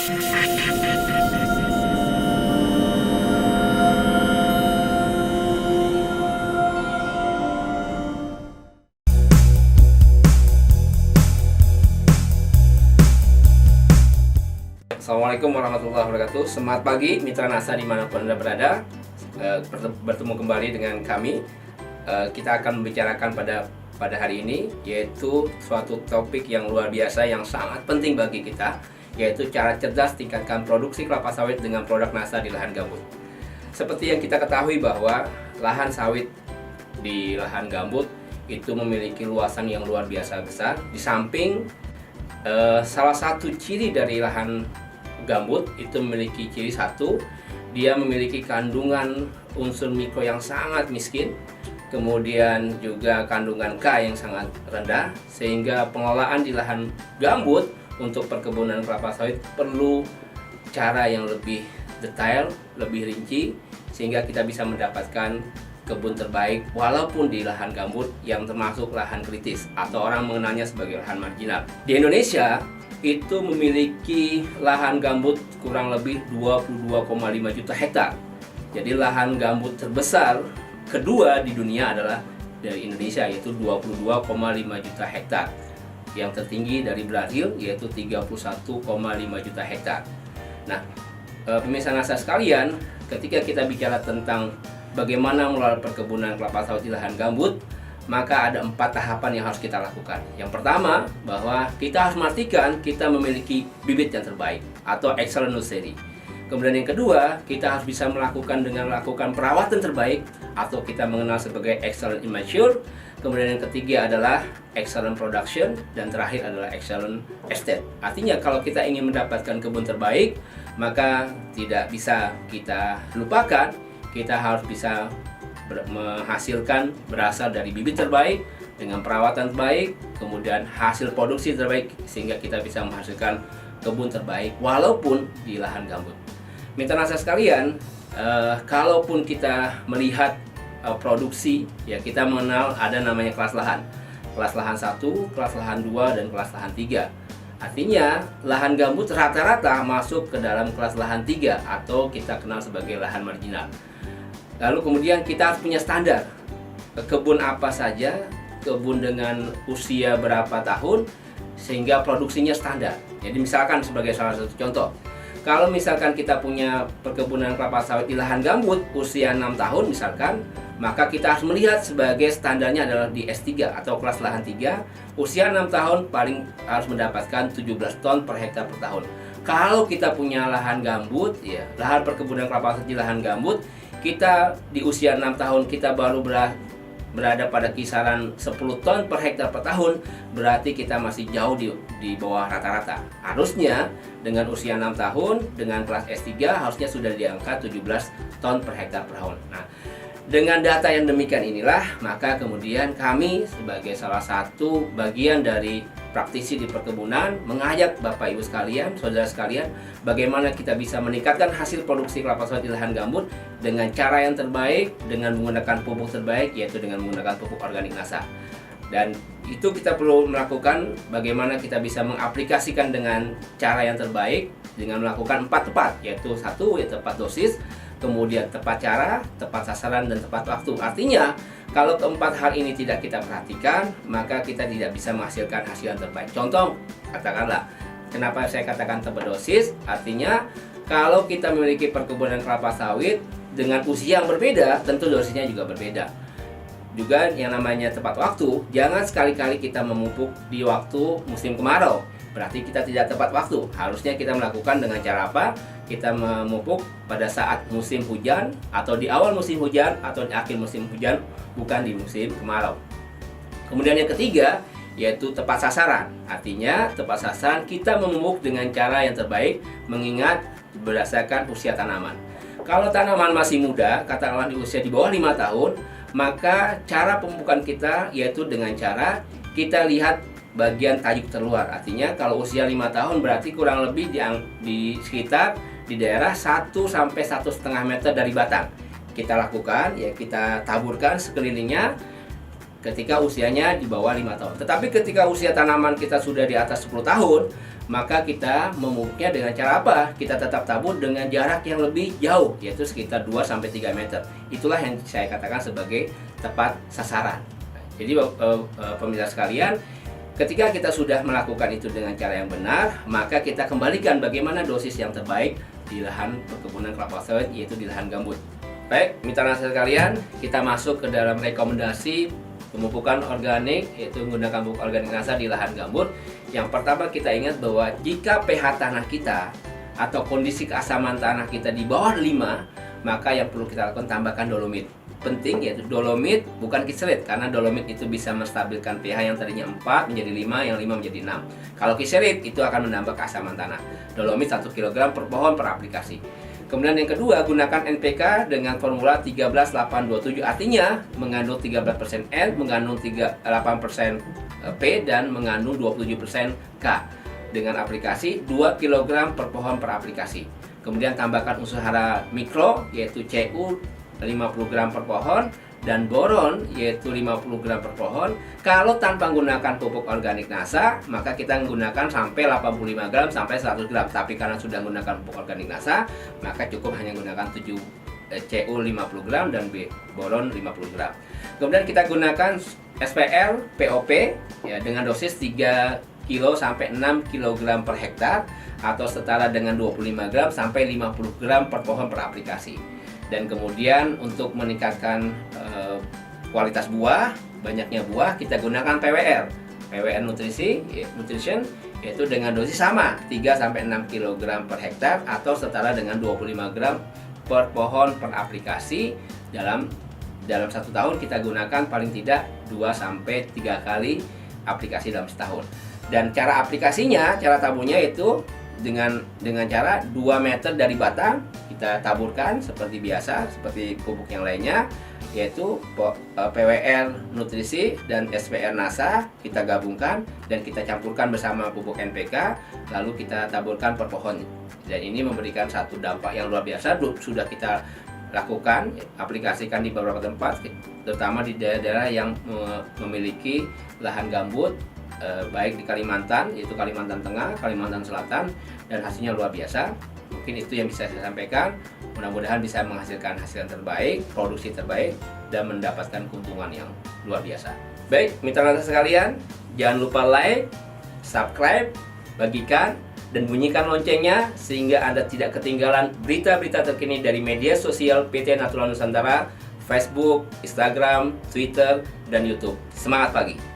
Assalamualaikum warahmatullahi wabarakatuh. Semangat pagi mitra NASA dimanapun Anda berada. Bertemu kembali dengan kami. Kita akan membicarakan pada hari ini, yaitu suatu topik yang luar biasa yang sangat penting bagi kita, yaitu cara cerdas tingkatkan produksi kelapa sawit dengan produk NASA di lahan gambut. Seperti yang kita ketahui bahwa lahan sawit di lahan gambut itu memiliki luasan yang luar biasa besar. Di samping salah satu ciri dari lahan gambut itu memiliki ciri satu, dia memiliki kandungan unsur mikro yang sangat miskin, kemudian juga kandungan K yang sangat rendah, sehingga pengelolaan di lahan gambut untuk perkebunan kelapa sawit perlu cara yang lebih detail, lebih rinci, sehingga kita bisa mendapatkan kebun terbaik walaupun di lahan gambut yang termasuk lahan kritis atau orang mengenalnya sebagai lahan marginal. Di Indonesia itu memiliki lahan gambut kurang lebih 22,5 juta hektar. Jadi lahan gambut terbesar kedua di dunia adalah dari Indonesia, yaitu 22,5 juta hektar. Yang tertinggi dari Brazil yaitu 31,5 juta hektar. Nah, pemirsa NASA sekalian, ketika kita bicara tentang bagaimana mengelola perkebunan kelapa sawit di lahan gambut, maka ada 4 tahapan yang harus kita lakukan. Yang pertama, bahwa kita harus memastikan kita memiliki bibit yang terbaik atau excellent nursery. Kemudian yang kedua, kita harus bisa melakukan perawatan terbaik atau kita mengenal sebagai excellent immature. Kemudian yang ketiga adalah excellent production, dan terakhir adalah excellent estate. Artinya kalau kita ingin mendapatkan kebun terbaik, maka tidak bisa kita lupakan, kita harus bisa menghasilkan berasal dari bibit terbaik dengan perawatan terbaik, kemudian hasil produksi terbaik, sehingga kita bisa menghasilkan kebun terbaik walaupun di lahan gambut. Mitra NASA sekalian, kalaupun kita melihat produksi, ya kita mengenal ada namanya kelas lahan. Kelas lahan 1, kelas lahan 2, dan kelas lahan 3. Artinya lahan gambut rata-rata masuk ke dalam kelas lahan 3 atau kita kenal sebagai lahan marginal. Lalu kemudian kita harus punya standar kebun apa saja, kebun dengan usia berapa tahun, sehingga produksinya standar. Jadi misalkan sebagai salah satu contoh, kalau misalkan kita punya perkebunan kelapa sawit di lahan gambut usia 6 tahun misalkan, maka kita harus melihat sebagai standarnya adalah di S3 atau kelas lahan 3, usia 6 tahun paling harus mendapatkan 17 ton per hektar per tahun. Kalau kita punya lahan gambut, ya lahan perkebunan kelapa sawit di lahan gambut, kita di usia 6 tahun kita baru berada pada kisaran 10 ton per hektar per tahun, berarti kita masih jauh di bawah rata-rata. Harusnya dengan usia 6 tahun dengan kelas S3 harusnya sudah di angka 17 ton per hektar per tahun. Nah, dengan data yang demikian inilah, maka kemudian kami sebagai salah satu bagian dari praktisi di perkebunan mengajak Bapak Ibu sekalian, saudara sekalian, bagaimana kita bisa meningkatkan hasil produksi kelapa sawit di lahan gambut dengan cara yang terbaik, dengan menggunakan pupuk terbaik, yaitu dengan menggunakan pupuk organik NASA. Dan itu kita perlu melakukan bagaimana kita bisa mengaplikasikan dengan cara yang terbaik dengan melakukan 4 tepat, yaitu 1 yaitu tepat dosis, kemudian tepat cara, tepat sasaran, dan tepat waktu. Artinya kalau keempat hal ini tidak kita perhatikan, maka kita tidak bisa menghasilkan hasil yang terbaik. Contoh, katakanlah, kenapa saya katakan tepat dosis? Artinya, kalau kita memiliki perkebunan kelapa sawit dengan usia yang berbeda, tentu dosisnya juga berbeda. Juga yang namanya tepat waktu, jangan sekali-kali kita memupuk di waktu musim kemarau. Berarti kita tidak tepat waktu. Harusnya kita melakukan dengan cara apa? Kita memupuk pada saat musim hujan, atau di awal musim hujan, atau di akhir musim hujan, bukan di musim kemarau. Kemudian yang ketiga, yaitu tepat sasaran. Artinya tepat sasaran kita memupuk dengan cara yang terbaik, mengingat berdasarkan usia tanaman. Kalau tanaman masih muda, katakanlah di usia di bawah 5 tahun, maka cara pemupukan kita yaitu dengan cara kita lihat bagian tajuk terluar. Artinya kalau usia 5 tahun berarti kurang lebih di sekitar di daerah 1 sampai 1,5 meter dari batang. Kita lakukan, ya kita taburkan sekelilingnya. ketika usianya di bawah 5 tahun. Tetapi ketika usia tanaman kita sudah di atas 10 tahun, maka kita memupuknya dengan cara apa? Kita tetap tabur dengan jarak yang lebih jauh, yaitu sekitar 2-3 meter. Itulah yang saya katakan sebagai tepat sasaran. Jadi pemirsa sekalian, ketika kita sudah melakukan itu dengan cara yang benar, maka kita kembalikan bagaimana dosis yang terbaik di lahan perkebunan kelapa sawit, yaitu di lahan gambut. Baik, mitra nasa sekalian, kita masuk ke dalam rekomendasi pemupukan organik, yaitu menggunakan pupuk organik nasa di lahan gambut. Yang pertama kita ingat bahwa jika pH tanah kita atau kondisi keasaman tanah kita di bawah 5, maka yang perlu kita lakukan tambahkan dolomit. Penting yaitu dolomit, bukan kiselit, karena dolomit itu bisa menstabilkan pH yang tadinya 4 menjadi 5, yang 5 menjadi 6. Kalau kiselit itu akan menambah keasaman tanah. Dolomit 1 kg per pohon per aplikasi. Kemudian yang kedua, gunakan NPK dengan formula 13-8-27, artinya mengandung 13% N, mengandung 8% P, dan mengandung 27% K dengan aplikasi 2 kg per pohon per aplikasi. Kemudian tambahkan unsur hara mikro yaitu Cu 50 gram per pohon dan boron yaitu 50 gram per pohon. Kalau tanpa menggunakan pupuk organik nasa, maka kita menggunakan sampai 85 gram sampai 100 gram. Tapi karena sudah menggunakan pupuk organik nasa, maka cukup hanya menggunakan Cu 50 gram dan boron 50 gram. Kemudian kita gunakan SPR POP ya, dengan dosis 3 kg sampai 6 kg per hektar atau setara dengan 25 gram sampai 50 gram per pohon per aplikasi. Dan kemudian untuk meningkatkan kualitas buah, banyaknya buah, kita gunakan PWR nutrition, yaitu dengan dosis sama 3-6 kg per hektar atau setara dengan 25 gram per pohon per aplikasi. Dalam 1 tahun kita gunakan paling tidak 2-3 kali aplikasi dalam setahun. Dan cara aplikasinya, cara taburnya itu dengan cara 2 meter dari batang kita taburkan seperti biasa, seperti pupuk yang lainnya, yaitu PWR nutrisi dan SPR nasa kita gabungkan dan kita campurkan bersama pupuk NPK, lalu kita taburkan per pohon. Dan ini memberikan satu dampak yang luar biasa. Sudah kita lakukan, aplikasikan di beberapa tempat, terutama di daerah-daerah yang memiliki lahan gambut, baik di Kalimantan, yaitu Kalimantan Tengah, Kalimantan Selatan, dan hasilnya luar biasa. Mungkin itu yang bisa saya sampaikan. Mudah-mudahan bisa menghasilkan hasil yang terbaik, produksi terbaik, dan mendapatkan keuntungan yang luar biasa. Baik, mitra nasa sekalian, jangan lupa like, subscribe, bagikan, dan bunyikan loncengnya sehingga Anda tidak ketinggalan berita-berita terkini dari media sosial PT Natural Nusantara, Facebook, Instagram, Twitter, dan YouTube. Semangat pagi!